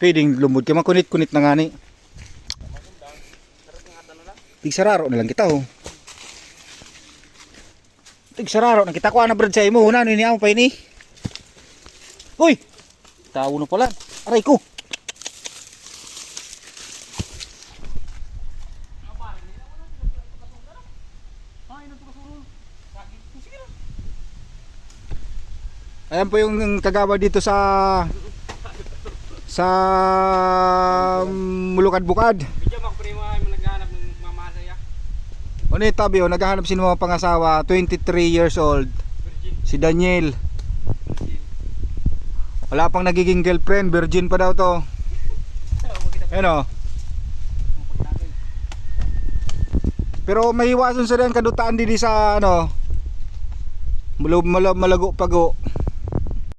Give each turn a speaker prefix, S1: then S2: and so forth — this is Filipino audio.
S1: Pwedeng lumod ka, makunit-kunit na nga ni. Tigsararo na lang kita oh. Tigsararo na kita ko ana brad sa imo una ni amo pa ini. Uy. Tawo na pala. Aray ko. Ayan po yung kagawa dito sa Mulukad-Bukad.
S2: Medyo magprimo ay naghahanap ng mamasaya.
S1: Ano yung tabi oh, naghahanap sino mga pangasawa, 23 years old.
S2: Virgin.
S1: Si Daniel. Wala pang nagiging girlfriend, virgin pa daw to. Ano? Pero mahiwason sa rin kadutaan din sa ano. Malago pago.